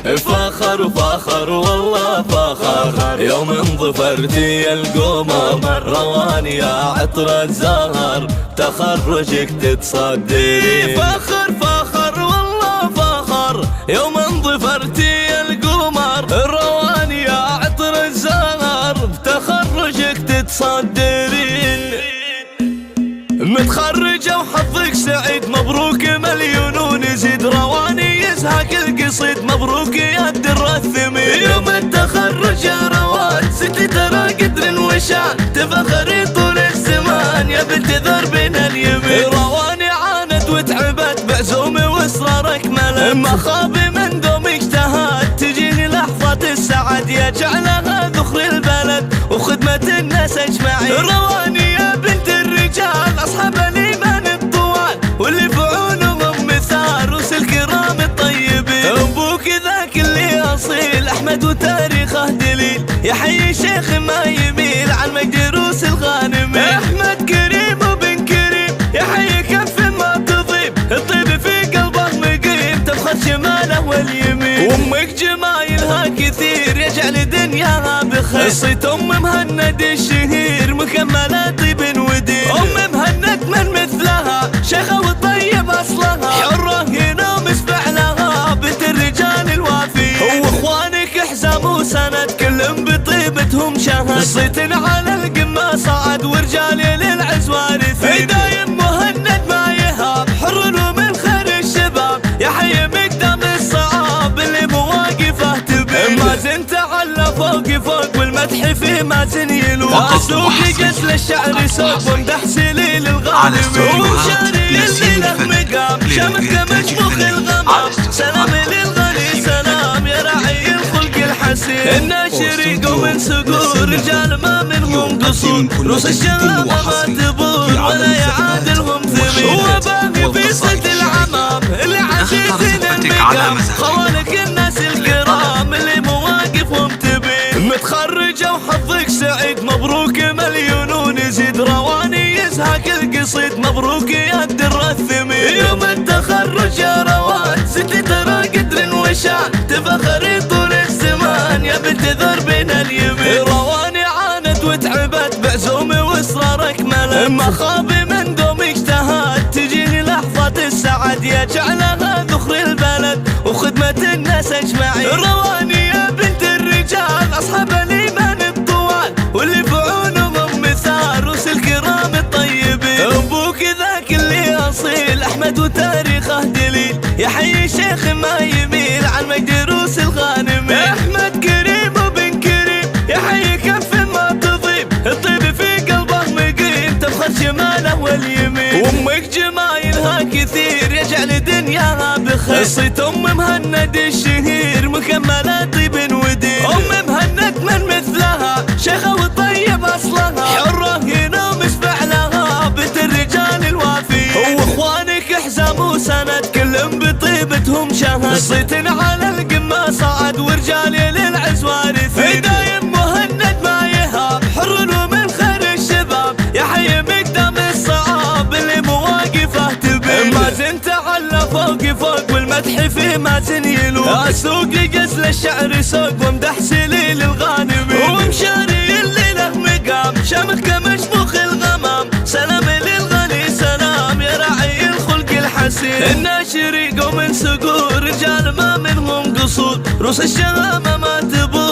فخر فخر والله فخر يوم انظفرتي يا القمر، رواني يا عطر الزهر تخرجك تتصدري. فخر فخر والله فخر يوم انظفرتي يا القمر، رواني يا عطر الزهر تخرجك تتصدرين. متخرجة وحظك سعيد مبروك مليون ونزيد، رواني يزهق القصيد مبروك يا الدر الثمين. يوم التخرج يا رواد ستي ترى قدر وشان، تفخري طول الزمان يا بنت ذربين اليمين. رواني عانت وتعبت بعزومي واصرارك ملك، ما خاب من دوم اجتهد تجيني لحظة السعد، يا جعلها ذخر البلد وخدمة الناس اجمعين. رواني يا بنت الرجال اصحاب الايمان الطوال، واللي في عونهم مثال روس الكرام الطيبين. ابوك ذاك اللي اصيل احمد وتاريخه دليل، يحيي شيخ ما يميل عن مجد روس الغانمين. احمد كريم وبن كريم يحيي كف ما تضيب، الطيب في قلبه مقيم تفخر شماله واليمين. وامك جمايلها كثير يجعل دنياها بخير، صيت ام مهند الشهير مكمله طيب ودين. ام مهند من مثلها شيخه وطيب اصلها، حره هنا ومسبح لها بنت الرجال الوافيين. واخوانك حزام وسند كلهم بطيبتهم شهد، صيت على القمه صعد ورجالي للعز وارثين. دايم مهند ما يهاب حر ومن خير الشباب، يحيي مقدام الصعاب اللي مواقفه تبين. مازن تعلى فوق فوق والمدح في مازن يلوح، اسوق قتل الشعر سوق ومدح سليل الغانمين. وشاري اللي له مقام شمك مشموخ الغمام، سلام للغني سلام يا راعي الخلق الحسين. الناشري قوم سقور رجال ما منهم قصور، روس الشباب ما تبور ولا يعادلهم ثمين. وباقي في صد العمام اللي عزيزين المقام، خوالك الناس الكرام اللي مواقفهم تبين. متخرجة وحظك سعيد مبروك مليون ونزيد، رواني يزهق القصيد مبروك يا الدر الثمين. يوم التخرج يا رواد ستي ترى قدر وشان، تفخري طول الزمان يا بنت ذربين اليمين. رواني عانت وتعبت بعزومي واصرارك ملك، ما خاب من دوم اجتهد تجيني لحظة السعد، يا جعلها ذخر البلد وخدمة الناس اجمعين. رواني يا بنت الرجال اصحاب الايمان الطوال، واللي في عونهم مثال روس الكرام الطيبين. ابوك ذاك اللي اصيل احمد وتاريخه دليل، يحيي شيخ ما يميل عن مجد روس الغانمين. احمد كريم وبن كريم يحيي كف ما تضيب، الطيب في قلبه مقيم تفخر شماله واليمين. وامك جمايلها كثير يجعل دنياها بخير، صيت ام مهند الشهير مكمله طيب ودين. ام مهند من مثلها شيخه وطيب اصلها، حره هنا ومسبح لها بنت الرجال الوافيين. واخوانك حزام وسند كلهم بطيبتهم شهد، صيت على القمه صعد ورجالي للعز وارثين. دايم مهند ما يهاب حر ومن خير الشباب، يحيي مقدام الصعاب اللي مواقفه تبين. مازن تعلى فوق فوق والمدح في مازن يلوح، اسوق قتل الشعر سوق ومدح سليل الغانمين. ومشاري اللي له مقام شمك مشموخ الغمام، سلام للغني سلام يا راعي الخلق الحسين. الناشري قوم سقور رجال ما منهم قصور، روس الشهامة ما تبور